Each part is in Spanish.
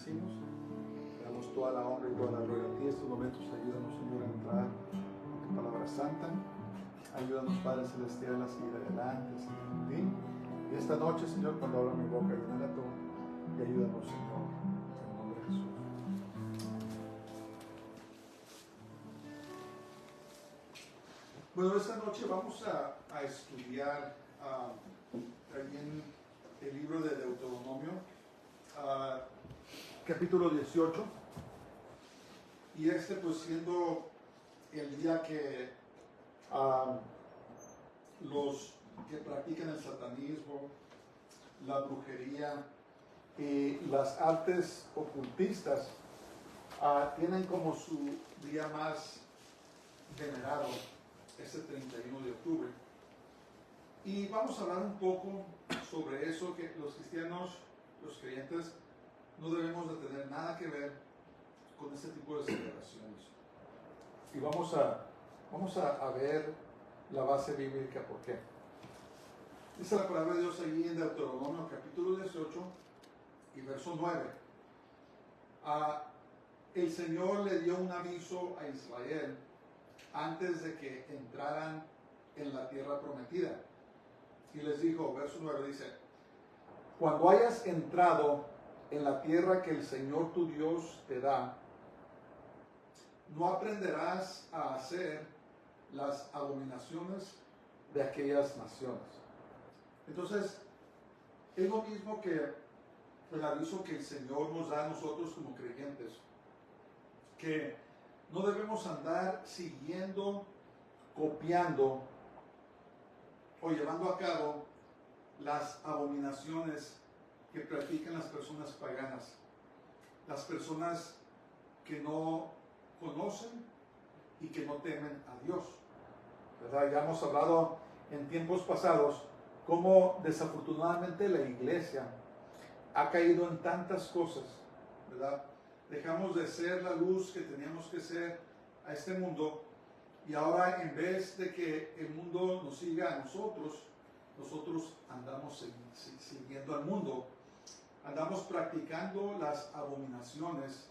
bendecimos. Te damos toda la honra y toda la gloria a ti. Estos momentos ayúdanos, Señor, a entrar en tu palabra santa. Ayúdanos, Padre Celestial, a seguir adelante, a seguir en ti. Y esta noche, Señor, cuando abra mi boca, llénala tú. Y ayúdanos, Señor, en el nombre de Jesús. Bueno, esta noche vamos a estudiar también el libro de Deuteronomio, capítulo 18. Y pues siendo el día que los que practican el satanismo, la brujería y las artes ocultistas tienen como su día más venerado este 31 de octubre. Y vamos a hablar un poco sobre eso, que los cristianos, los creyentes, no debemos de tener nada que ver con este tipo de celebraciones. Y vamos a ver la base bíblica, ¿por qué? Dice la palabra de Dios allí en Deuteronomio capítulo 18 y verso 9. El Señor le dio un aviso a Israel antes de que entraran en la tierra prometida. Y les dijo, verso 9 dice, cuando hayas entrado en la tierra que el Señor tu Dios te da, no aprenderás a hacer las abominaciones de aquellas naciones. Entonces, es lo mismo que el aviso que el Señor nos da a nosotros como creyentes, que no debemos andar siguiendo, copiando o llevando a cabo las abominaciones que practican las personas paganas, las personas que no conocen y que no temen a Dios, ¿verdad? Ya hemos hablado en tiempos pasados cómo desafortunadamente la iglesia ha caído en tantas cosas, ¿verdad? Dejamos de ser la luz que teníamos que ser a este mundo, y ahora en vez de que el mundo nos siga a nosotros andamos siguiendo al mundo, andamos practicando las abominaciones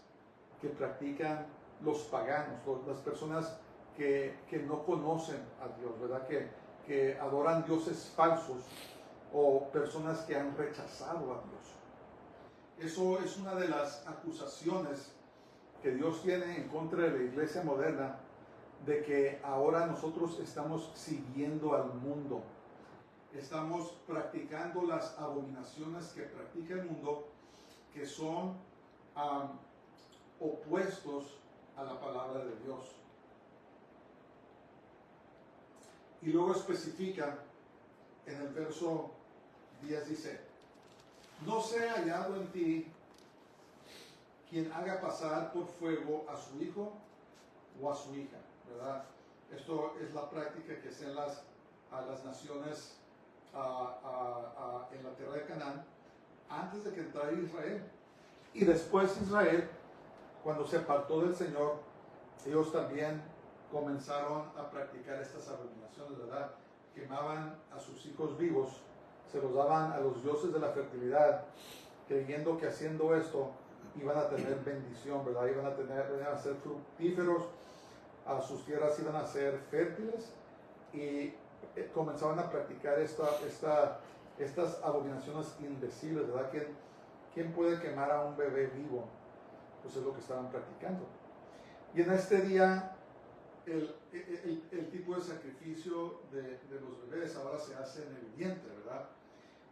que practican los paganos, las personas que no conocen a Dios, ¿verdad? Que adoran dioses falsos o personas que han rechazado a Dios. Eso es una de las acusaciones que Dios tiene en contra de la iglesia moderna, de que ahora nosotros estamos siguiendo al mundo. Estamos practicando las abominaciones que practica el mundo, que son opuestos a la palabra de Dios. Y luego especifica en el verso 10, dice, no sea hallado en ti quien haga pasar por fuego a su hijo o a su hija, ¿verdad? Esto es la práctica que hacen las naciones en la tierra de Canaán antes de que entrara Israel. Y después Israel, cuando se apartó del Señor, ellos también comenzaron a practicar estas abominaciones, ¿verdad? Quemaban a sus hijos vivos, se los daban a los dioses de la fertilidad, creyendo que haciendo esto iban a tener bendición, ¿verdad? Iban a ser fructíferos, a sus tierras iban a ser fértiles, y comenzaban a practicar estas abominaciones indecibles, ¿verdad? ¿Quién puede quemar a un bebé vivo? Pues es lo que estaban practicando. Y en este día, el tipo de sacrificio de los bebés ahora se hace en el vientre, ¿verdad?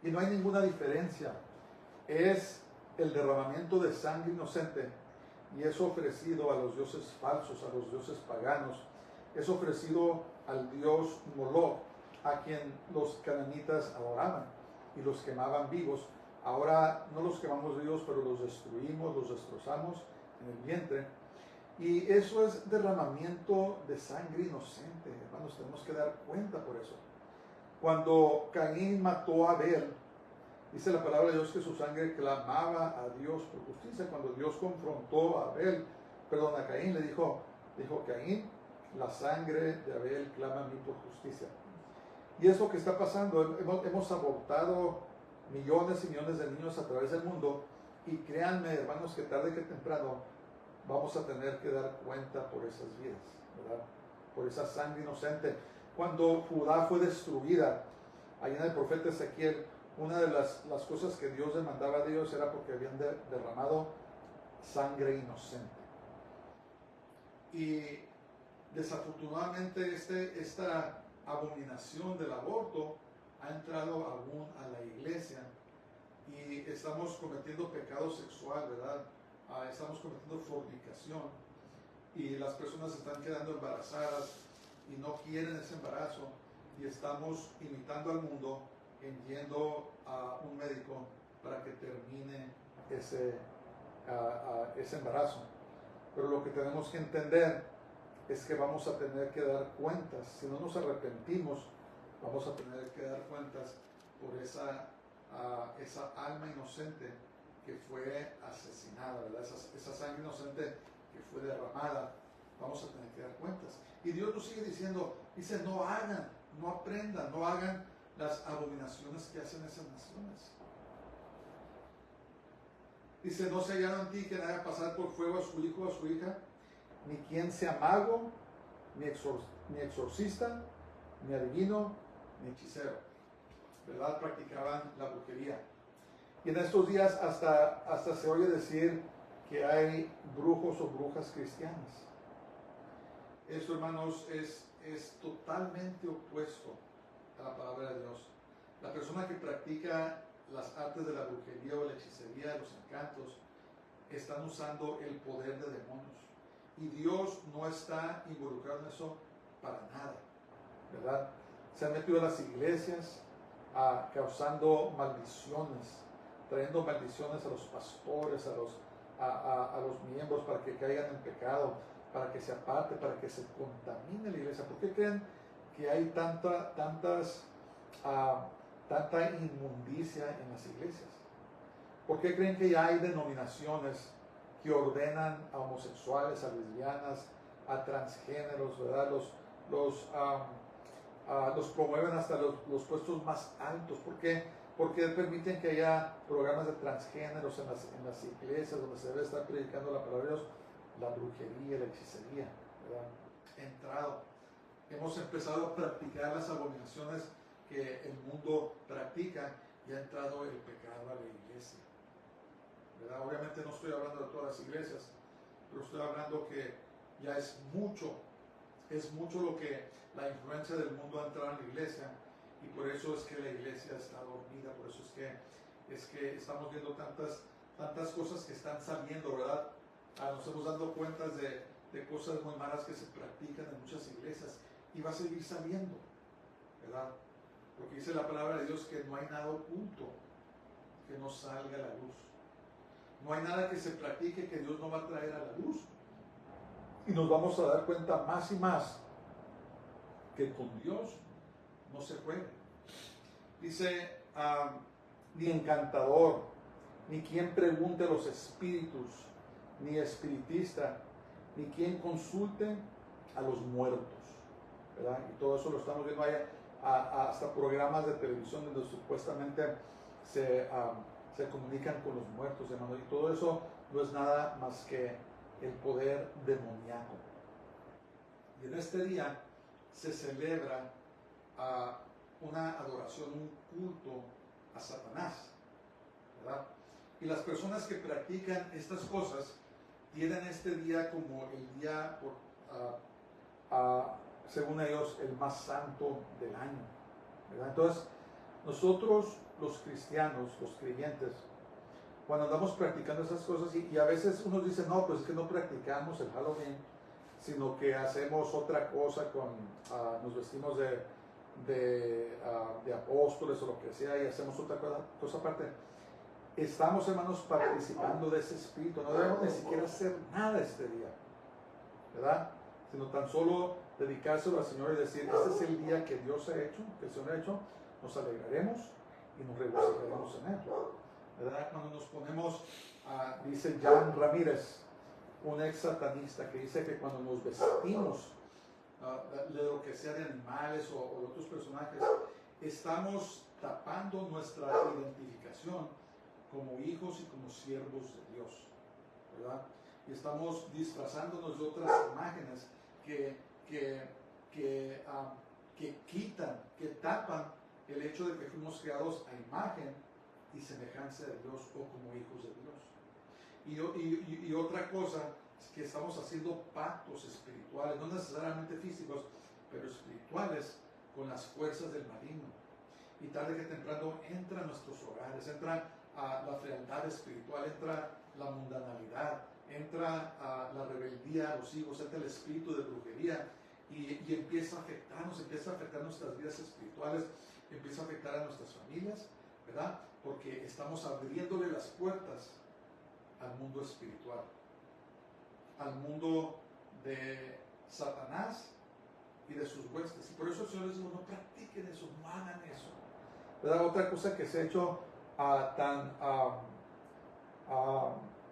Y no hay ninguna diferencia. Es el derramamiento de sangre inocente, y es ofrecido a los dioses falsos, a los dioses paganos. Es ofrecido al dios Moloch, a quien los cananitas adoraban y los quemaban vivos. Ahora no los quemamos vivos, pero los destruimos, los destrozamos en el vientre. Y eso es derramamiento de sangre inocente, hermanos. Tenemos que dar cuenta por eso. Cuando Caín mató a Abel, dice la palabra de Dios que su sangre clamaba a Dios por justicia. Cuando Dios confrontó a Caín, le dijo Caín, la sangre de Abel clama a mí por justicia. Y es lo que está pasando. Hemos abortado millones y millones de niños a través del mundo, Y créanme, hermanos, que tarde que temprano vamos a tener que dar cuenta por esas vidas, ¿verdad? Por esa sangre inocente. Cuando Judá fue destruida, ahí en el profeta Ezequiel, una de las cosas que Dios demandaba de ellos era porque habían derramado sangre inocente. Y desafortunadamente esta abominación del aborto ha entrado aún a la iglesia y estamos cometiendo pecado sexual, ¿verdad? Estamos cometiendo fornicación y las personas están quedando embarazadas y no quieren ese embarazo y estamos imitando al mundo en yendo a un médico para que termine ese embarazo. Pero lo que tenemos que entender es que vamos a tener que dar cuentas. Si no nos arrepentimos, vamos a tener que dar cuentas por esa alma inocente que fue asesinada, ¿verdad? Esa sangre inocente que fue derramada. Vamos a tener que dar cuentas. Y Dios nos sigue diciendo, dice, no hagan, no aprendan, no hagan las abominaciones que hacen esas naciones. Dice, no se hallaron en ti quien haga pasar por fuego a su hijo o a su hija, ni quien sea mago, ni exorcista, ni adivino, ni hechicero. ¿Verdad? Practicaban la brujería. Y en estos días hasta se oye decir que hay brujos o brujas cristianas. Esto, hermanos, es totalmente opuesto a la palabra de Dios. La persona que practica las artes de la brujería o la hechicería, los encantos, están usando el poder de demonios. Y Dios no está involucrado en eso para nada, ¿verdad? Se han metido a las iglesias causando maldiciones, trayendo maldiciones a los pastores, a los miembros para que caigan en pecado, para que se aparte, para que se contamine la iglesia. ¿Por qué creen que hay tanta inmundicia en las iglesias? ¿Por qué creen que ya hay denominaciones que ordenan a homosexuales, a lesbianas, a transgéneros, ¿verdad? Los promueven hasta los puestos más altos? ¿Por qué? Porque permiten que haya programas de transgéneros en las iglesias donde se debe estar predicando la palabra de Dios. La brujería, la hechicería, ¿verdad? Hemos empezado a practicar las abominaciones que el mundo practica y ha entrado el pecado a la iglesia, ¿verdad? Obviamente no estoy hablando de todas las iglesias, pero estoy hablando que ya es mucho lo que la influencia del mundo ha entrado en la iglesia, y por eso es que la iglesia está dormida, por eso es que estamos viendo tantas cosas que están saliendo, ¿verdad? Nos hemos dado cuenta de cosas muy malas que se practican en muchas iglesias y va a seguir saliendo, ¿verdad? Porque dice la palabra de Dios que no hay nada oculto que no salga a la luz. No hay nada que se practique que Dios no va a traer a la luz. Y nos vamos a dar cuenta más y más que con Dios no se juega. Dice, ni encantador, ni quien pregunte a los espíritus, ni espiritista, ni quien consulte a los muertos, ¿verdad? Y todo eso lo estamos viendo allá, hasta programas de televisión donde supuestamente se comunican con los muertos, hermano, y todo eso no es nada más que el poder demoníaco. Y en este día se celebra una adoración, un culto a Satanás, ¿verdad? Y las personas que practican estas cosas tienen este día como el día, según ellos, el más santo del año, ¿verdad? Entonces, nosotros los cristianos, los creyentes, cuando andamos practicando esas cosas, y a veces unos dicen, no, pues es que no practicamos el Halloween, sino que hacemos otra cosa, nos vestimos de apóstoles o lo que sea, y hacemos otra cosa aparte. Estamos, hermanos, participando de ese espíritu. No debemos ni siquiera hacer nada este día, ¿verdad? Sino tan solo dedicárselo al Señor y decir, este es el día que Dios ha hecho, que el Señor ha hecho, nos alegraremos y nos regocijaremos en él, ¿verdad? Cuando nos ponemos, dice Jan Ramírez, un ex satanista, que dice que cuando nos vestimos de lo que sea de animales o de otros personajes, estamos tapando nuestra identificación como hijos y como siervos de Dios, ¿verdad? Y estamos disfrazándonos de otras imágenes que quitan, que tapan el hecho de que fuimos creados a imagen y semejanza de Dios o como hijos de Dios. Y otra cosa es que estamos haciendo pactos espirituales, no necesariamente físicos, pero espirituales, con las fuerzas del maligno. Y tarde que temprano entra a nuestros hogares, entra a la frialdad espiritual, entra la mundanalidad, entra a la rebeldía a los hijos, entra el espíritu de brujería y empieza a afectarnos, empieza a afectar nuestras vidas espirituales, empieza a afectar a nuestras familias, ¿verdad? Porque estamos abriéndole las puertas al mundo espiritual, al mundo de Satanás y de sus huestes. Y por eso el Señor les dijo, no practiquen eso, no hagan eso, ¿verdad? Otra cosa que se ha hecho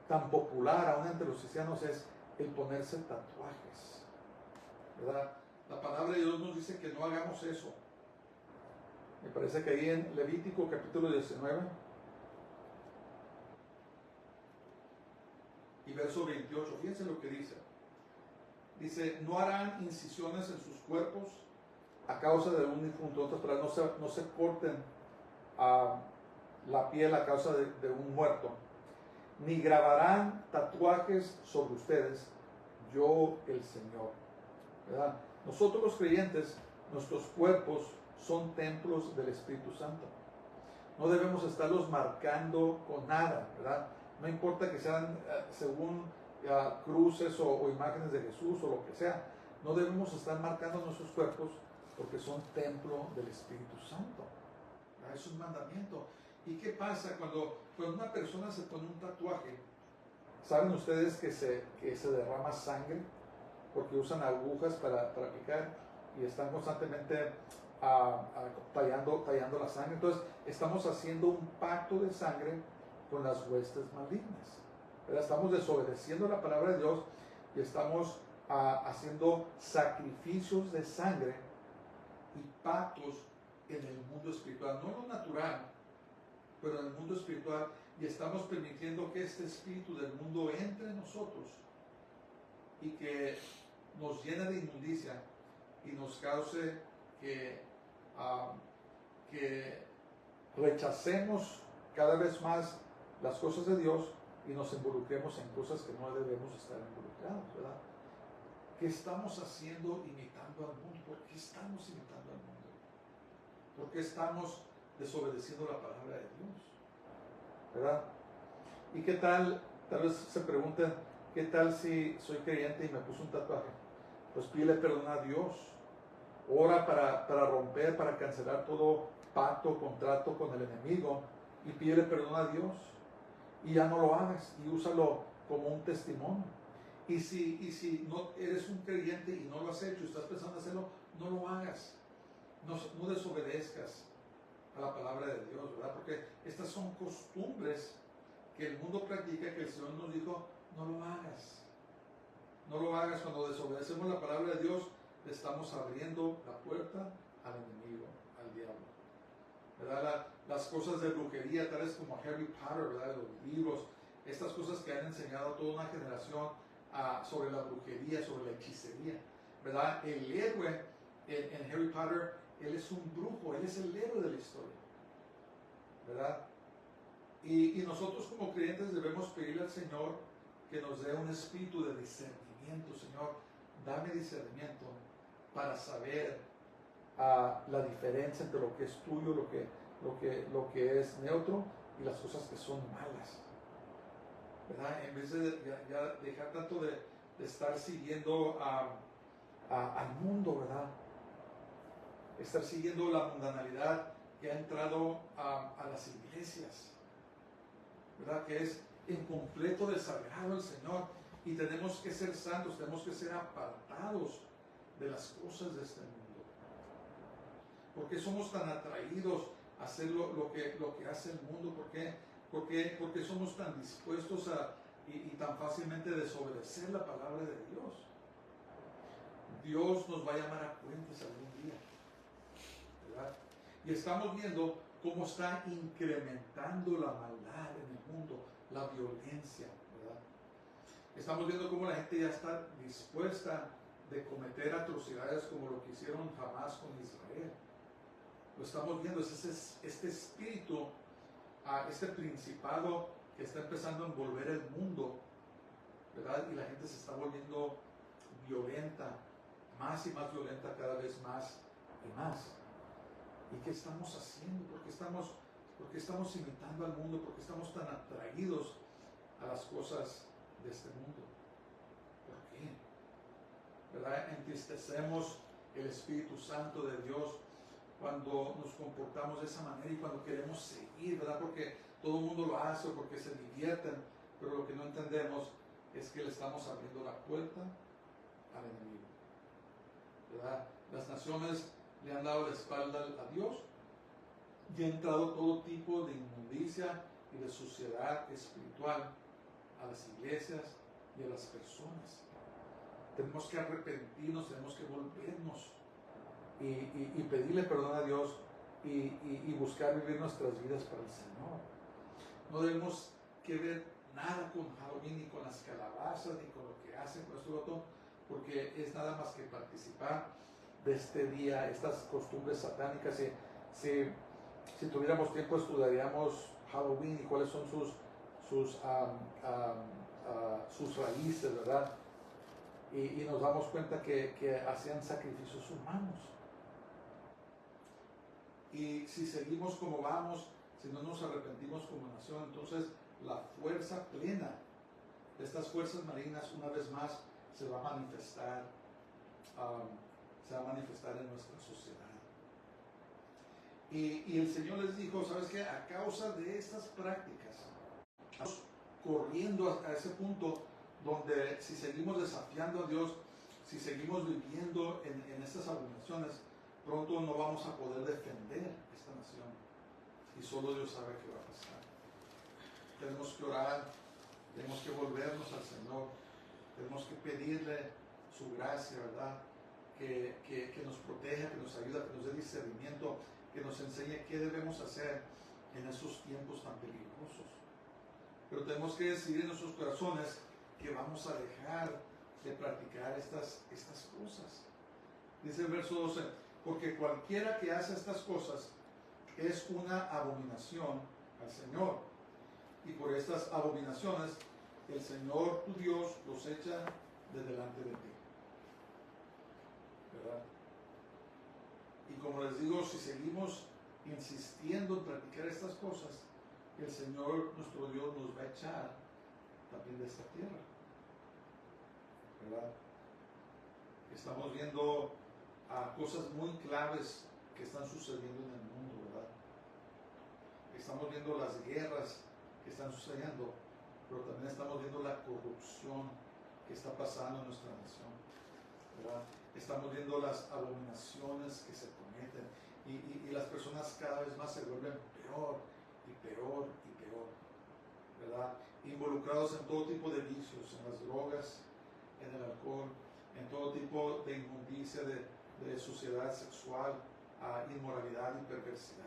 tan popular aún entre los cristianos es el ponerse tatuajes, ¿verdad? La palabra de Dios nos dice que no hagamos eso. Me parece que ahí en Levítico capítulo 19 y verso 28, fíjense lo que dice. Dice, no harán incisiones en sus cuerpos a causa de un difunto. Otras palabras, no se corten la piel a causa de un muerto, ni grabarán tatuajes sobre ustedes, yo el Señor, ¿verdad? Nosotros los creyentes, nuestros cuerpos son templos del Espíritu Santo. No debemos estarlos marcando con nada, ¿verdad? No importa que sean según cruces o imágenes de Jesús o lo que sea. No debemos estar marcando nuestros cuerpos porque son templo del Espíritu Santo, ¿verdad? Es un mandamiento. ¿Y qué pasa cuando una persona se pone un tatuaje? ¿Saben ustedes que se derrama sangre? Porque usan agujas para picar y están constantemente tallando la sangre. Entonces estamos haciendo un pacto de sangre con las huestes malignas, ¿verdad? Estamos desobedeciendo la palabra de Dios y estamos haciendo sacrificios de sangre y pactos en el mundo espiritual, no en lo natural, pero en el mundo espiritual, y estamos permitiendo que este espíritu del mundo entre en nosotros y que nos llene de inmundicia y nos cause que rechacemos cada vez más las cosas de Dios y nos involucremos en cosas que no debemos estar involucrados, ¿verdad? ¿Qué estamos haciendo imitando al mundo? ¿Por qué estamos imitando al mundo? ¿Por qué estamos desobedeciendo la palabra de Dios? ¿Verdad? ¿Y qué tal? Tal vez se pregunten, ¿qué tal si soy creyente y me puse un tatuaje? Pues pídele perdón a Dios. Ora para romper, para cancelar todo pacto, contrato con el enemigo y pídele perdón a Dios. Y ya no lo hagas y úsalo como un testimonio. Y si no eres un creyente y no lo has hecho y estás pensando hacerlo, no lo hagas. No desobedezcas a la palabra de Dios, ¿verdad? Porque estas son costumbres que el mundo practica, que el Señor nos dijo, no lo hagas. No lo hagas. Cuando desobedecemos la palabra de Dios, le estamos abriendo la puerta al enemigo, al diablo, ¿verdad? Las cosas de brujería, tales como Harry Potter, ¿verdad? Los libros, estas cosas que han enseñado a toda una generación sobre la brujería, sobre la hechicería, ¿verdad? El héroe en Harry Potter, él es un brujo, él es el héroe de la historia, ¿verdad? Y nosotros como creyentes debemos pedirle al Señor que nos dé un espíritu de discernimiento. Señor, dame discernimiento para saber la diferencia entre lo que es tuyo, lo que es neutro y las cosas que son malas, ¿verdad? En vez de ya dejar tanto de estar siguiendo al mundo, ¿verdad? Estar siguiendo la mundanalidad que ha entrado a las iglesias, ¿verdad? Que es en completo desagrado al Señor, y tenemos que ser santos, tenemos que ser apartados de las cosas de este mundo. ¿Por qué somos tan atraídos a hacer lo que hace el mundo? ¿Por qué somos tan dispuestos y tan fácilmente desobedecer la palabra de Dios? Dios nos va a llamar a cuentas algún día, ¿verdad? Y estamos viendo cómo está incrementando la maldad en el mundo, la violencia, ¿verdad? Estamos viendo cómo la gente ya está dispuesta de cometer atrocidades como lo que hicieron jamás con Israel. Lo estamos viendo, es este espíritu, este principado que está empezando a envolver el mundo, ¿verdad? Y la gente se está volviendo violenta, más y más violenta, cada vez más y más. ¿Y qué estamos haciendo? ¿Por qué estamos imitando al mundo? ¿Por qué estamos tan atraídos a las cosas de este mundo? ¿Por qué? ¿Verdad? Entristecemos el Espíritu Santo de Dios cuando nos comportamos de esa manera y cuando queremos seguir, ¿verdad? Porque todo el mundo lo hace o porque se divierten, pero lo que no entendemos es que le estamos abriendo la puerta al enemigo, ¿verdad? Las naciones le han dado la espalda a Dios y ha entrado todo tipo de inmundicia y de suciedad espiritual a las iglesias y a las personas. Tenemos que arrepentirnos, tenemos que volvernos y pedirle perdón a Dios y buscar vivir nuestras vidas para el Señor. No debemos que ver nada con Halloween, ni con las calabazas, ni con lo que hacen con esto otro, porque es nada más que participar de este día, estas costumbres satánicas. Si tuviéramos tiempo estudiaríamos Halloween y cuáles son sus raíces, ¿verdad? Y nos damos cuenta que hacían sacrificios humanos. Y si seguimos como vamos, si no nos arrepentimos como nación, entonces la fuerza plena de estas fuerzas malignas una vez más se va a manifestar en nuestra sociedad. Y el Señor les dijo, ¿sabes qué? A causa de estas prácticas, estamos corriendo a ese punto donde si seguimos desafiando a Dios, si seguimos viviendo en estas abominaciones, pronto no vamos a poder defender esta nación. Y solo Dios sabe qué va a pasar. Tenemos que orar, tenemos que volvernos al Señor, tenemos que pedirle su gracia, ¿verdad? Que nos proteja, que nos ayude, que nos dé discernimiento, que nos enseñe qué debemos hacer en esos tiempos tan peligrosos. Pero tenemos que decidir en nuestros corazones que vamos a dejar de practicar estas cosas. Dice el verso 12, porque cualquiera que hace estas cosas es una abominación al Señor. Y por estas abominaciones el Señor tu Dios los echa de delante de ti. ¿Verdad? Y como les digo, si seguimos insistiendo en practicar estas cosas, el Señor nuestro Dios nos va a echar también de esta tierra. ¿Verdad? Estamos viendo cosas muy claves que están sucediendo en el mundo, ¿verdad? Estamos viendo las guerras que están sucediendo, pero también estamos viendo la corrupción que está pasando en nuestra nación, ¿verdad? Estamos viendo las abominaciones que se cometen y las personas cada vez más se vuelven peor y peor y peor, ¿verdad? Involucrados en todo tipo de vicios, en las drogas, en el alcohol, en todo tipo de inmundicia, de suciedad sexual, inmoralidad y perversidad.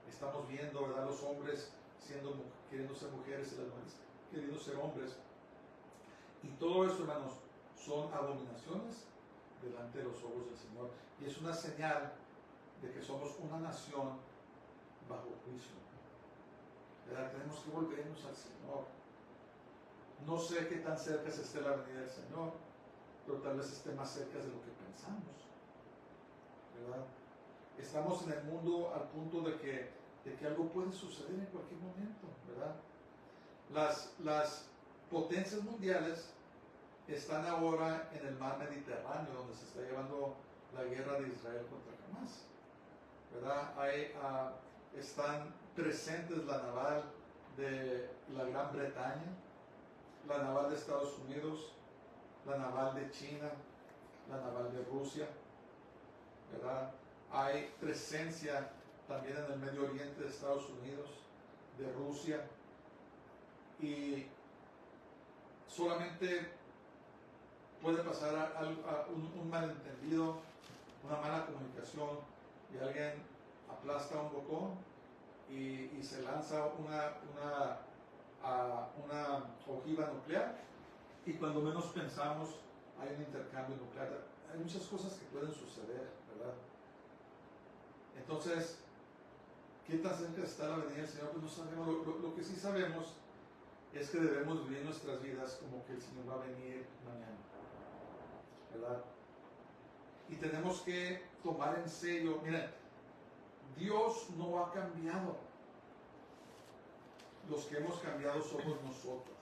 Estamos viendo, ¿verdad?, los hombres queriendo ser mujeres y las mujeres queriendo ser hombres. Y todo eso, hermanos, son abominaciones delante de los ojos del Señor. Y es una señal de que somos una nación bajo juicio. ¿Verdad? Tenemos que volvernos al Señor. No sé qué tan cerca esté la venida del Señor, pero tal vez esté más cerca de lo que pensamos. ¿Verdad? Estamos en el mundo al punto de que algo puede suceder en cualquier momento, ¿verdad? Las potencias mundiales están ahora en el mar Mediterráneo, donde se está llevando la guerra de Israel contra Hamas, ¿verdad? Están presentes la naval de la Gran Bretaña, la naval de Estados Unidos, la naval de China, la naval de Rusia, ¿verdad? Hay presencia también en el Medio Oriente de Estados Unidos, de Rusia, y solamente puede pasar un malentendido, una mala comunicación, y alguien aplasta un botón y se lanza una ojiva nuclear, y cuando menos pensamos hay un intercambio nuclear. Hay muchas cosas que pueden suceder, ¿verdad? Entonces, ¿qué tan cerca está la venida del Señor? Pues no sabemos. Lo que sí sabemos es que debemos vivir nuestras vidas como que el Señor va a venir mañana, ¿verdad? Y tenemos que tomar en serio, miren, Dios no ha cambiado. Los que hemos cambiado somos nosotros.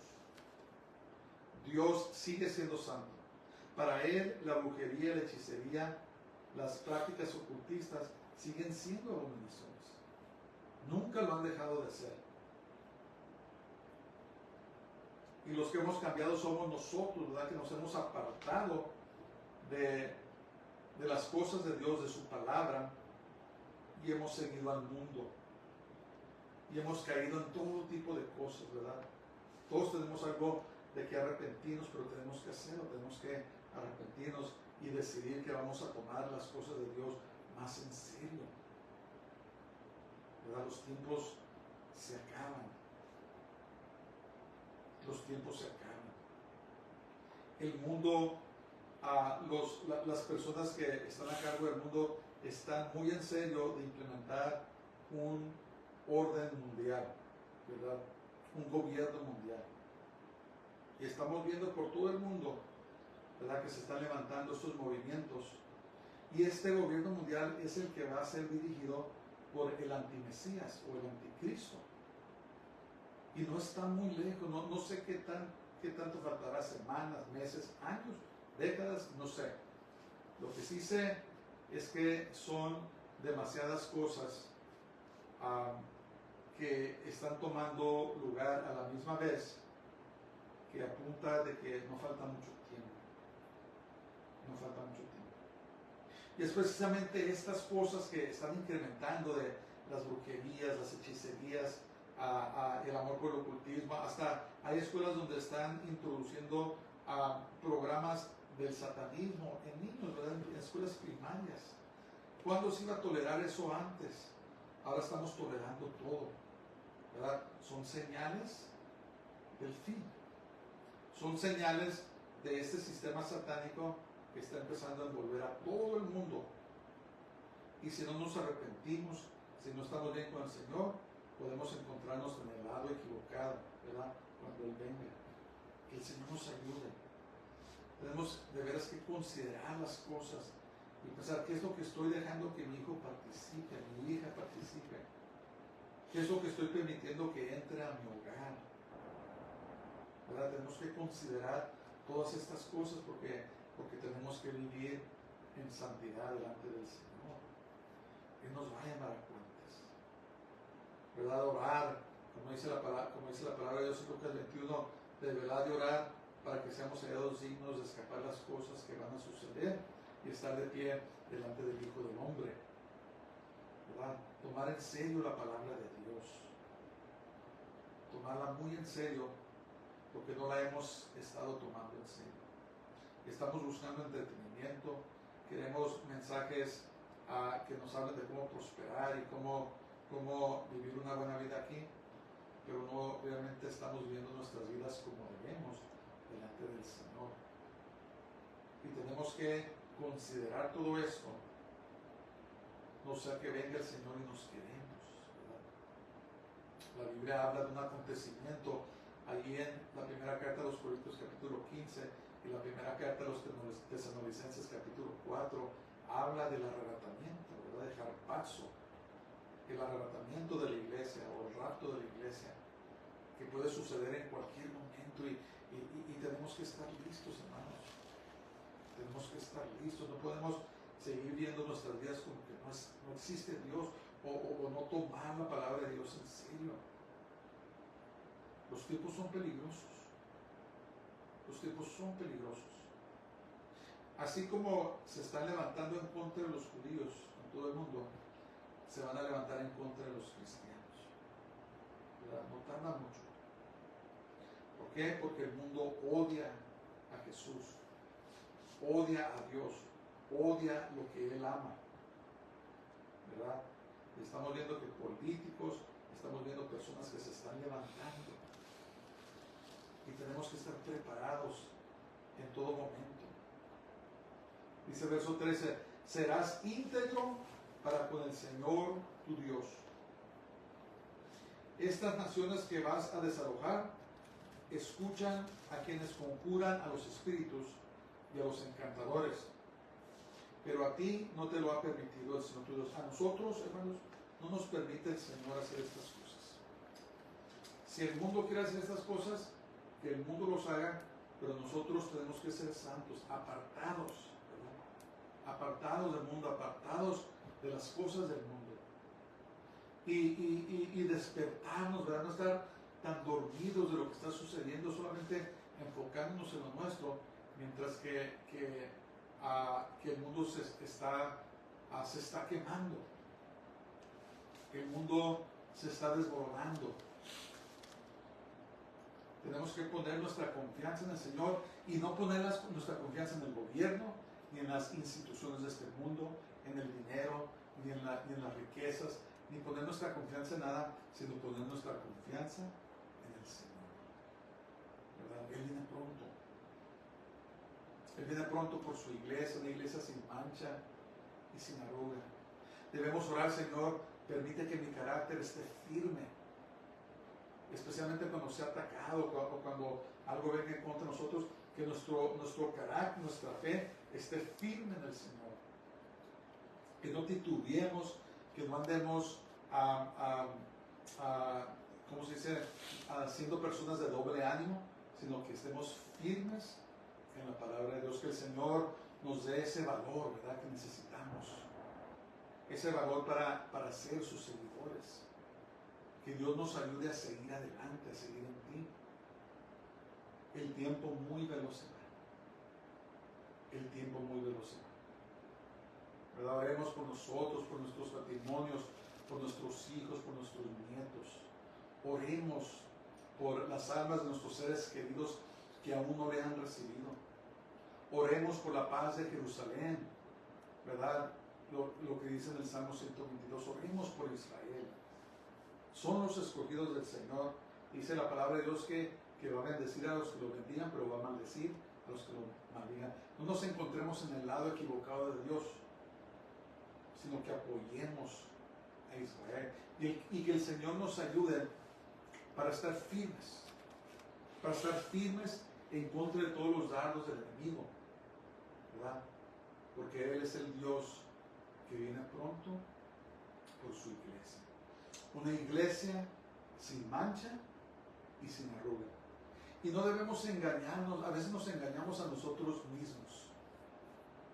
Dios sigue siendo santo. Para Él, la brujería, la hechicería, las prácticas ocultistas siguen siendo abominaciones. Nunca lo han dejado de ser. Y los que hemos cambiado somos nosotros, ¿verdad? Que nos hemos apartado de las cosas de Dios, de su palabra, y hemos seguido al mundo. Y hemos caído en todo tipo de cosas, ¿verdad? Todos tenemos algo de que arrepentirnos, pero tenemos que hacerlo, tenemos que arrepentirnos y decidir que vamos a tomar las cosas de Dios más en serio, ¿verdad? Los tiempos se acaban. Los tiempos se acaban. El mundo, las personas que están a cargo del mundo están muy en serio de implementar un orden mundial, ¿verdad? Un gobierno mundial. Y estamos viendo por todo el mundo, ¿verdad?, que se están levantando estos movimientos. Y este gobierno mundial es el que va a ser dirigido por el antimesías o el anticristo. Y no está muy lejos, no sé qué tanto faltará, semanas, meses, años, décadas, no sé. Lo que sí sé es que son demasiadas cosas que están tomando lugar a la misma vez, que apunta de que no falta mucho tiempo. No falta mucho tiempo. Y es precisamente estas cosas que están incrementando, de las brujerías, las hechicerías, el amor por el ocultismo. Hasta hay escuelas donde están introduciendo programas del satanismo en niños, ¿verdad?, en escuelas primarias. ¿Cuándo se iba a tolerar eso antes? Ahora estamos tolerando todo, ¿verdad? Son señales del fin. Son señales de este sistema satánico que está empezando a envolver a todo el mundo. Y si no nos arrepentimos, si no estamos bien con el Señor, podemos encontrarnos en el lado equivocado, ¿verdad?, cuando Él venga. Que el Señor nos ayude. Tenemos de veras que considerar las cosas y pensar qué es lo que estoy dejando que mi hijo participe, mi hija participe. ¿Qué es lo que estoy permitiendo que entre a mi hogar? ¿Verdad? Tenemos que considerar todas estas cosas porque tenemos que vivir en santidad delante del Señor. Él nos va a llamar a cuentas, ¿verdad? Orar, como dice la palabra de Dios en Lucas 21, de verdad de orar para que seamos hallados dignos de escapar las cosas que van a suceder y estar de pie delante del Hijo del Hombre, ¿verdad? Tomar en serio la palabra de Dios, tomarla muy en serio, porque no la hemos estado tomando en serio. Estamos buscando entretenimiento, queremos mensajes que nos hablen de cómo prosperar y cómo vivir una buena vida aquí, pero no realmente estamos viviendo nuestras vidas como debemos delante del Señor. Y tenemos que considerar todo esto, no sea que venga el Señor y nos quedemos, ¿verdad? La Biblia habla de un acontecimiento allí en la primera carta de los Corintios capítulo 15 y la primera carta de los Tesalonicenses capítulo 4 habla del arrebatamiento, ¿verdad?, de harpazo, el arrebatamiento de la iglesia o el rapto de la iglesia, que puede suceder en cualquier momento y tenemos que estar listos, hermanos. Tenemos que estar listos, no podemos seguir viendo nuestras vidas como que no existe Dios o no tomar la palabra de Dios en serio. Los tiempos son peligrosos. Los tiempos son peligrosos. Así como se están levantando en contra de los judíos en todo el mundo, se van a levantar en contra de los cristianos, ¿verdad? No tarda mucho. ¿Por qué? Porque el mundo odia a Jesús, odia a Dios, odia lo que Él ama, ¿verdad? Y estamos viendo que políticos estamos viendo personas que se están levantando y tenemos que estar preparados en todo momento. Dice verso 13, serás íntegro para con el Señor tu Dios. Estas naciones que vas a desalojar escuchan a quienes conjuran a los espíritus y a los encantadores, pero a ti no te lo ha permitido el Señor tu Dios. A nosotros, hermanos, no nos permite el Señor hacer estas cosas. Si el mundo quiere hacer estas cosas, que el mundo los haga, pero nosotros tenemos que ser santos, apartados, ¿verdad? Apartados del mundo, apartados de las cosas del mundo. Y despertarnos, ¿verdad? No estar tan dormidos de lo que está sucediendo, solamente enfocándonos en lo nuestro, mientras que el mundo se está quemando, el mundo se está desbordando. Tenemos que poner nuestra confianza en el Señor y no poner nuestra confianza en el gobierno, ni en las instituciones de este mundo, en el dinero, ni en las riquezas, ni poner nuestra confianza en nada, sino poner nuestra confianza en el Señor. ¿Verdad? Él viene pronto. Él viene pronto por su iglesia, una iglesia sin mancha y sin arruga. Debemos orar, Señor, permite que mi carácter esté firme, especialmente cuando sea atacado, o cuando algo venga en contra de nosotros, que nuestro carácter, nuestra fe esté firme en el Señor. Que no titubeemos, que no andemos ¿cómo se dice? Siendo personas de doble ánimo, sino que estemos firmes en la palabra de Dios, que el Señor nos dé ese valor, ¿verdad?, que necesitamos, ese valor para ser sus seguidores, que Dios nos ayude a seguir adelante, a seguir en ti. El tiempo muy veloz se va, el tiempo muy veloz se va, ¿verdad? Oremos por nosotros, por nuestros matrimonios, por nuestros hijos, por nuestros nietos. Oremos por las almas de nuestros seres queridos que aún no le han recibido. Oremos por la paz de Jerusalén, ¿verdad? Lo que dice en el Salmo 122, oremos por Israel. Son los escogidos del Señor. Dice la palabra de Dios que va a bendecir a los que lo bendigan, pero va a maldecir a los que lo maldigan. No nos encontremos en el lado equivocado de Dios, sino que apoyemos a Israel y que el Señor nos ayude para estar firmes en contra de todos los dardos del enemigo, ¿verdad? Porque Él es el Dios que viene pronto por su iglesia, una iglesia sin mancha y sin arruga. Y no debemos engañarnos, a veces nos engañamos a nosotros mismos,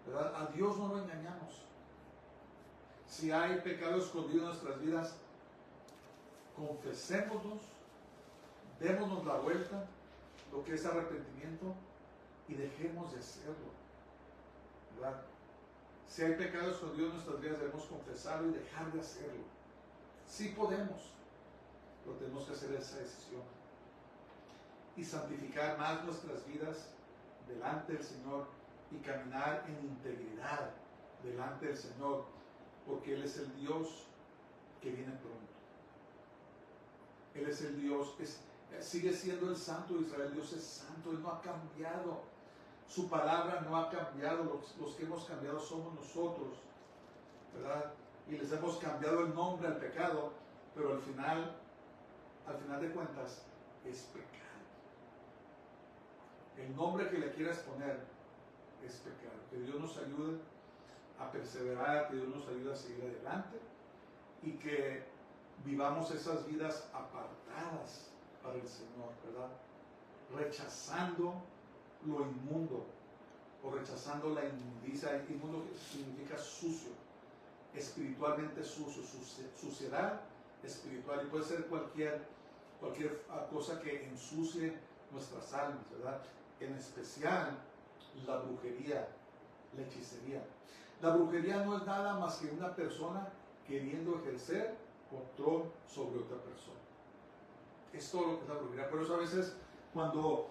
¿verdad? A Dios no lo engañamos. Si hay pecado escondido en nuestras vidas, confesémonos, démonos la vuelta, lo que es arrepentimiento, y dejemos de hacerlo, ¿verdad? Si hay pecado escondido en nuestras vidas, debemos confesarlo y dejar de hacerlo. Sí podemos, pero tenemos que hacer esa decisión y santificar más nuestras vidas delante del Señor y caminar en integridad delante del Señor, porque Él es el Dios que viene pronto. Él es el Dios, sigue siendo el Santo de Israel. Dios es santo, Él no ha cambiado. Su palabra no ha cambiado. Los que hemos cambiado somos nosotros, ¿verdad? Y les hemos cambiado el nombre al pecado, pero al final de cuentas, es pecado. El nombre que le quieras poner es pecado. Que Dios nos ayude a perseverar, que Dios nos ayude a seguir adelante y que vivamos esas vidas apartadas para el Señor, ¿verdad? Rechazando lo inmundo o rechazando la inmundicia. Inmundo significa sucio, espiritualmente sucio, suciedad espiritual, y puede ser cualquier cosa que ensucie nuestras almas, ¿verdad? En especial la brujería, la hechicería. La brujería no es nada más que una persona queriendo ejercer control sobre otra persona. Es todo lo que es la brujería. Por eso a veces cuando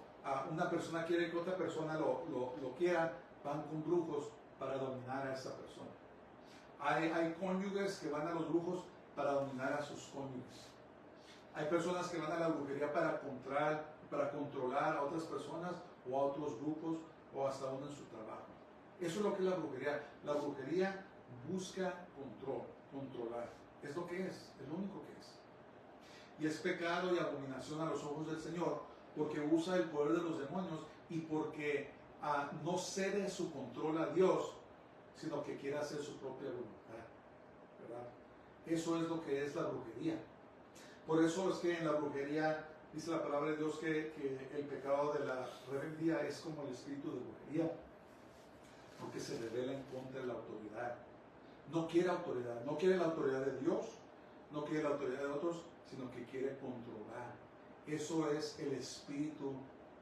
una persona quiere que otra persona lo quiera, van con brujos para dominar a esa persona. Hay cónyuges que van a los brujos para dominar a sus cónyuges. Hay personas que van a la brujería para controlar a otras personas o a otros grupos o hasta uno en su trabajo. Eso es lo que es la brujería. La brujería busca controlar. Es lo que es lo único que es. Y es pecado y abominación a los ojos del Señor porque usa el poder de los demonios y porque no cede su control a Dios, sino que quiere hacer su propia voluntad, ¿verdad? Eso es lo que es la brujería. Por eso es que en la brujería dice la palabra de Dios que el pecado de la rebeldía es como el espíritu de brujería, porque se revela en contra de la autoridad. No quiere autoridad, no quiere la autoridad de Dios, no quiere la autoridad de otros, sino que quiere controlar. Eso es el espíritu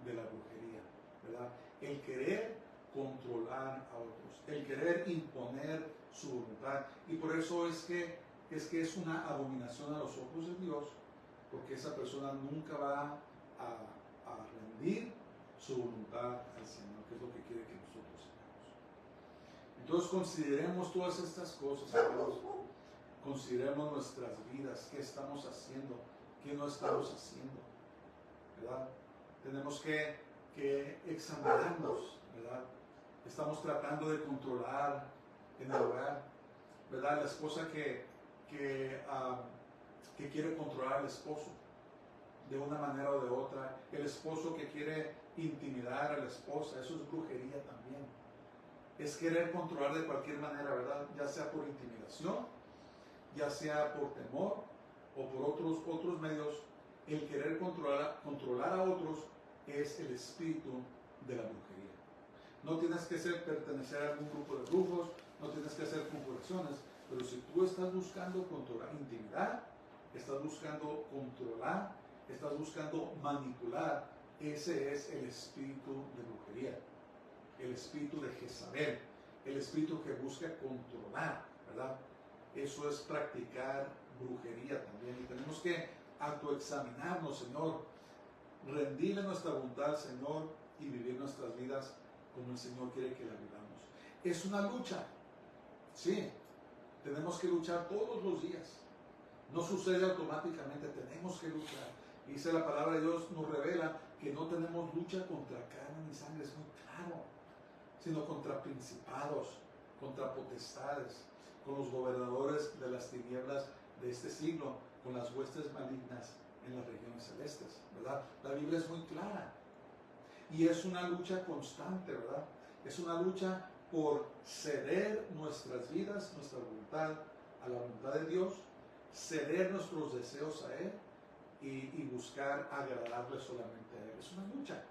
de la brujería, ¿verdad? El querer controlar a otros, el querer imponer su voluntad. Y por eso es que es una abominación a los ojos de Dios, porque esa persona nunca va a rendir su voluntad al Señor, que es lo que quiere que nosotros hagamos. Entonces consideremos todas estas cosas, hermanos. Consideremos nuestras vidas, qué estamos haciendo, qué no estamos haciendo, ¿verdad? Tenemos que examinarnos, ¿verdad? Estamos tratando de controlar en el hogar, ¿verdad? La esposa que quiere controlar al esposo de una manera o de otra, el esposo que quiere intimidar a la esposa, eso es brujería también. Es querer controlar de cualquier manera, ¿verdad? Ya sea por intimidación, ya sea por temor o por otros medios. El querer controlar a otros es el espíritu de la brujería. No tienes que pertenecer a algún grupo de brujos, no tienes que hacer conjuraciones, pero si tú estás buscando controlar, intimidar, estás buscando controlar, estás buscando manipular, ese es el espíritu de brujería, el espíritu de Jezabel, el espíritu que busca controlar, ¿verdad? Eso es practicar brujería también. Y tenemos que autoexaminarnos, Señor, rendirle nuestra voluntad al Señor y vivir nuestras vidas como el Señor quiere que la vivamos. Es una lucha, sí, tenemos que luchar todos los días. No sucede automáticamente, tenemos que luchar. Dice la palabra de Dios, nos revela que no tenemos lucha contra carne ni sangre, es muy claro, sino contra principados, contra potestades, con los gobernadores de las tinieblas de este siglo, con las huestes malignas en las regiones celestes, ¿verdad? La Biblia es muy clara. Y es una lucha constante, ¿verdad? Es una lucha por ceder nuestras vidas, nuestra voluntad a la voluntad de Dios, ceder nuestros deseos a Él y buscar agradarle solamente a Él. Es una lucha,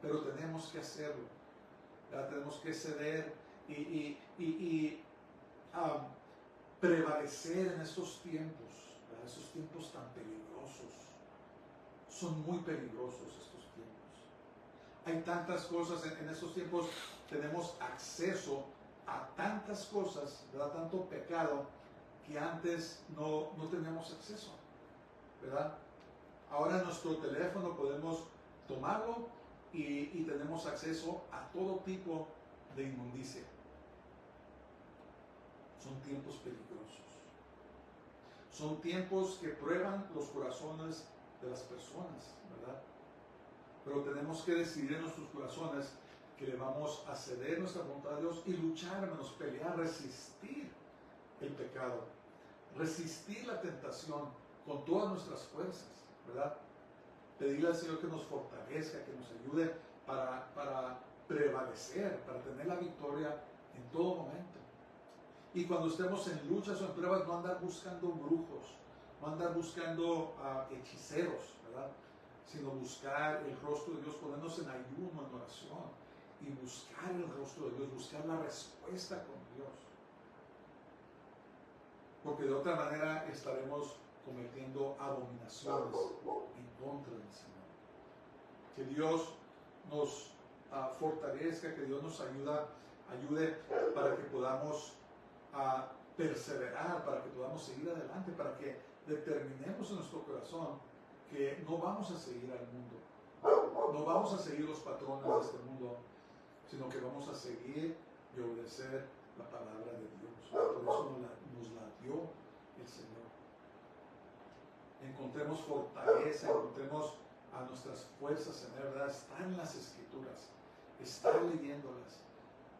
pero tenemos que hacerlo, ¿verdad? Tenemos que ceder y prevalecer en estos tiempos, ¿verdad? Esos tiempos tan peligrosos. Son muy peligrosos estos tiempos. Hay tantas cosas en estos tiempos, tenemos acceso a tantas cosas, ¿verdad? Tanto pecado que antes no teníamos acceso, ¿verdad? Ahora en nuestro teléfono podemos tomarlo y tenemos acceso a todo tipo de inmundicia. Son tiempos peligrosos. Son tiempos que prueban los corazones de las personas, ¿verdad? Pero tenemos que decidir en nuestros corazones que le vamos a ceder nuestra voluntad a Dios y luchar, hermanos, pelear, resistir el pecado, resistir la tentación con todas nuestras fuerzas, ¿verdad? Pedirle al Señor que nos fortalezca, que nos ayude para prevalecer, para tener la victoria en todo momento. Y cuando estemos en luchas o en pruebas, no andar buscando brujos, no andar buscando hechiceros, ¿verdad? Sino buscar el rostro de Dios, ponernos en ayuno, en oración, y buscar el rostro de Dios, buscar la respuesta con Dios. Porque de otra manera estaremos cometiendo abominaciones en contra del Señor. Que Dios nos fortalezca, que Dios nos ayude para que podamos perseverar, para que podamos seguir adelante, para que determinemos en nuestro corazón que no vamos a seguir al mundo, no vamos a seguir los patrones de este mundo, sino que vamos a seguir y obedecer la palabra de Dios. Por eso nos la dio el Señor. encontremos fortaleza, encontremos a nuestras fuerzas en él, ¿verdad? Está en las Escrituras, está leyéndolas.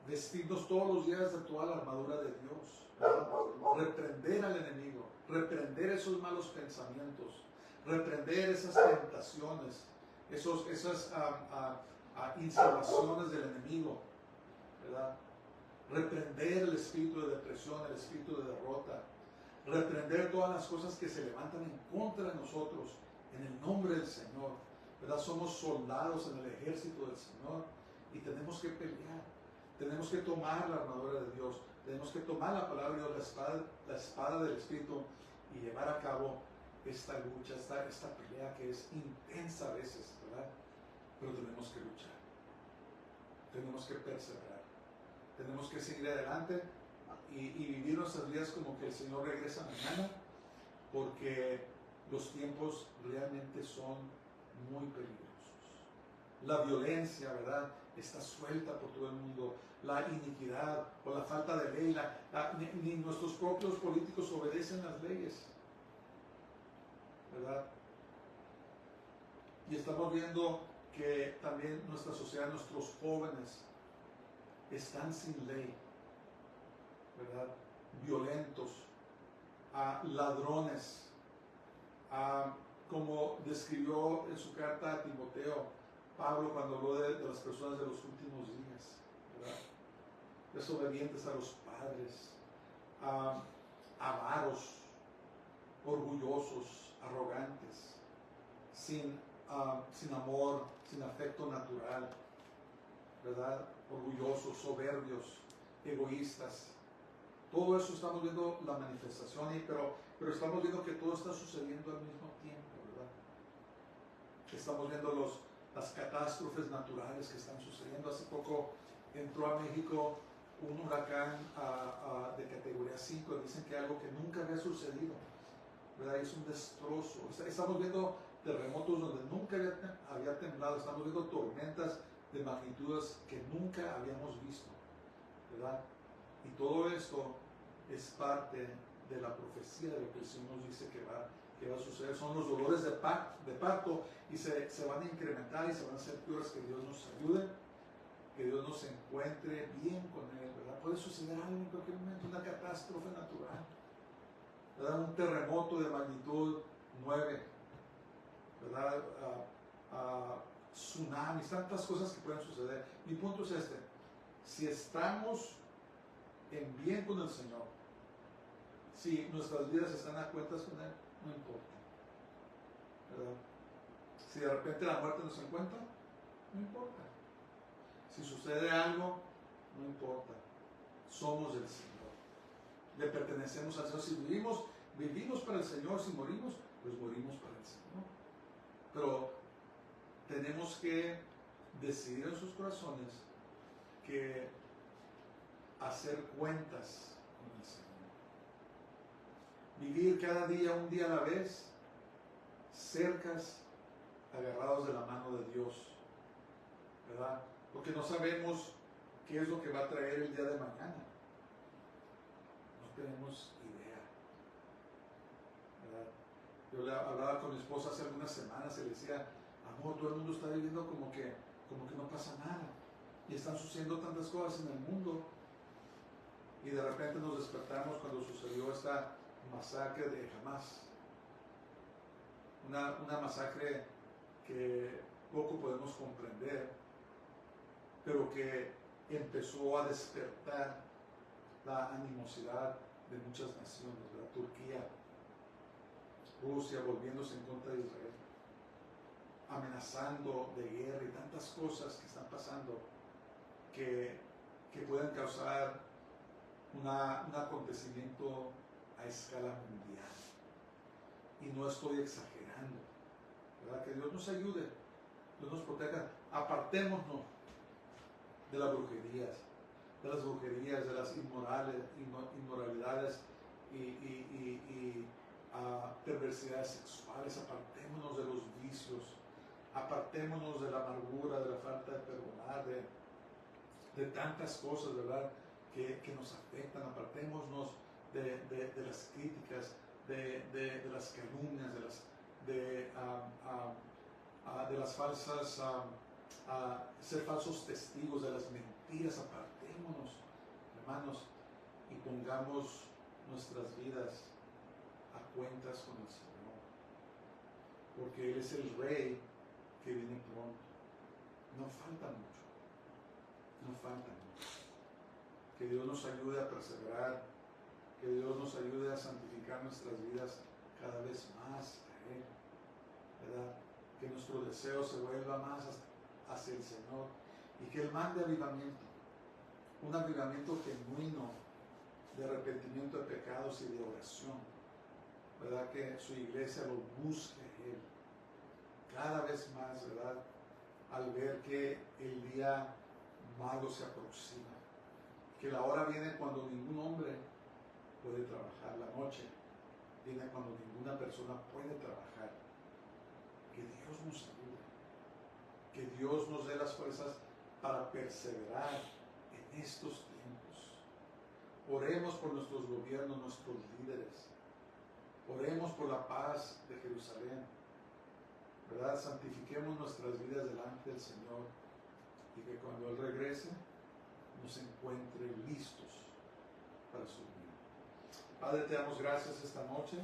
Vestirnos todos los días de toda la armadura de Dios, ¿verdad? Reprender al enemigo, reprender esos malos pensamientos, reprender esas tentaciones, esas instalaciones del enemigo, ¿verdad? Reprender el espíritu de depresión, el espíritu de derrota, reprender todas las cosas que se levantan en contra de nosotros en el nombre del Señor, ¿verdad? Somos soldados en el ejército del Señor y tenemos que pelear, tenemos que tomar la armadura de Dios, tenemos que tomar la palabra de Dios, la espada del Espíritu y llevar a cabo esta lucha, esta pelea que es intensa a veces, ¿verdad? Pero tenemos que luchar, tenemos que perseverar, tenemos que seguir adelante y vivir nuestras vidas como que el Señor regresa mañana, porque los tiempos realmente son muy peligrosos. La violencia, ¿verdad?, está suelta por todo el mundo. La iniquidad o la falta de ley, ni nuestros propios políticos obedecen las leyes, ¿verdad? Y estamos viendo que también nuestra sociedad, nuestros jóvenes, están sin ley, ¿verdad? Violentos, ladrones, como describió en su carta a Timoteo, Pablo, cuando habló de las personas de los últimos días, ¿verdad? Desobedientes a los padres, avaros, orgullosos, arrogantes, sin amor, sin afecto natural, ¿verdad? Orgullosos, soberbios, egoístas. Todo eso estamos viendo la manifestación, pero estamos viendo que todo está sucediendo al mismo tiempo, ¿verdad? Estamos viendo las catástrofes naturales que están sucediendo. Hace poco entró a México un huracán de categoría 5, dicen que algo que nunca había sucedido, ¿verdad? Es un destrozo. Estamos viendo terremotos donde nunca había temblado, estamos viendo tormentas de magnitudes que nunca habíamos visto, ¿verdad? Y todo esto es parte de la profecía de lo que el Señor nos dice que va a suceder. Son los dolores de parto y se van a incrementar y se van a hacer peores. Que Dios nos ayude, que Dios nos encuentre bien con Él, ¿verdad? Puede suceder algo en cualquier momento, una catástrofe natural, ¿verdad? Un terremoto de magnitud 9, ¿verdad? Tsunamis, tantas cosas que pueden suceder. Mi punto es este: si estamos en bien con el Señor, si nuestras vidas están a cuentas con Él, no importa, ¿verdad? Si de repente la muerte nos encuentra, no importa. Si sucede algo, no importa. Somos del Señor, le pertenecemos al Señor. Si vivimos para el Señor. Si morimos, pues morimos para el Señor. Pero tenemos que decidir en sus corazones que hacer cuentas con el Señor. Vivir cada día, un día a la vez, cercas, agarrados de la mano de Dios, ¿verdad? Porque no sabemos qué es lo que va a traer el día de mañana. No tenemos idea, ¿verdad? Yo le hablaba con mi esposa hace algunas semanas y le decía: amor, todo el mundo está viviendo como que no pasa nada. Y están sucediendo tantas cosas en el mundo. Y de repente nos despertamos cuando sucedió esta masacre de Hamas. Una masacre que poco podemos comprender, pero que empezó a despertar la animosidad de muchas naciones, ¿verdad? Turquía, Rusia volviéndose en contra de Israel, amenazando de guerra y tantas cosas que están pasando que pueden causar un acontecimiento a escala mundial. Y no estoy exagerando, ¿verdad? Que Dios nos ayude, Dios nos proteja. Apartémonos de las brujerías, de las inmoralidades y perversidades sexuales. Apartémonos de los vicios, apartémonos de la amargura, de la falta de perdonar, de tantas cosas, ¿verdad?, que nos afectan. Apartémonos de las críticas, de las calumnias, de las falsas, ser falsos testigos de las mentiras. Apartémonos, hermanos, y pongamos nuestras vidas a cuentas con el Señor, porque Él es el Rey que viene pronto. No falta mucho, no falta mucho. Que Dios nos ayude a perseverar, que Dios nos ayude a santificar nuestras vidas cada vez más a Él, ¿verdad? Que nuestro deseo se vuelva más hacia el Señor y que Él mande avivamiento, un avivamiento genuino de arrepentimiento de pecados y de oración, ¿verdad? Que su iglesia lo busque a Él cada vez más, ¿verdad? Al ver que el día malo se aproxima, que la hora viene cuando ningún hombre puede trabajar, la noche viene cuando ninguna persona puede trabajar. Que Dios nos ayude, que Dios nos dé las fuerzas para perseverar en estos tiempos. Oremos por nuestros gobiernos, nuestros líderes. Oremos por la paz de Jerusalén, ¿verdad? Santifiquemos nuestras vidas delante del Señor y que cuando Él regrese nos encuentre listos para su venida. Padre, te damos gracias esta noche.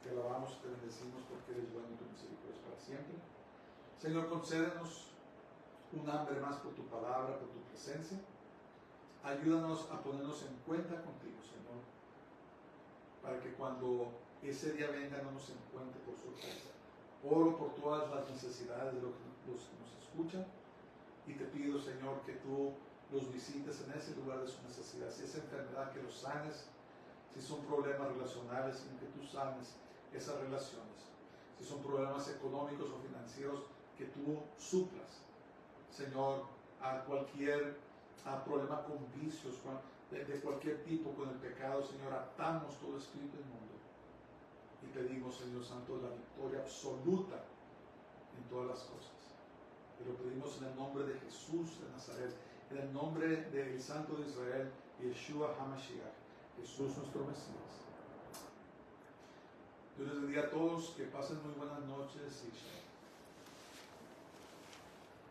Te alabamos, te bendecimos porque eres bueno y tu misericordia es para siempre. Señor, concédenos un hambre más por tu palabra, por tu presencia. Ayúdanos a ponernos en cuenta contigo, Señor, para que cuando ese día venga no nos encuentre por sorpresa. Oro por todas las necesidades de los que nos escuchan y te pido, Señor, que tú los visites en ese lugar de su necesidad. Si es enfermedad, que los sanes. Si son problemas relacionales, sino que tú sanes esas relaciones. Si son problemas económicos o financieros, que tú suplas, Señor, a cualquier problema con vicios, de cualquier tipo, con el pecado, Señor, atamos todo espíritu inmundo y pedimos, Señor Santo, la victoria absoluta en todas las cosas. Y lo pedimos en el nombre de Jesús de Nazaret, en el nombre del Santo de Israel, Yeshua HaMashiach, Jesús nuestro Mesías. Dios les bendiga a todos, que pasen muy buenas noches y shalom.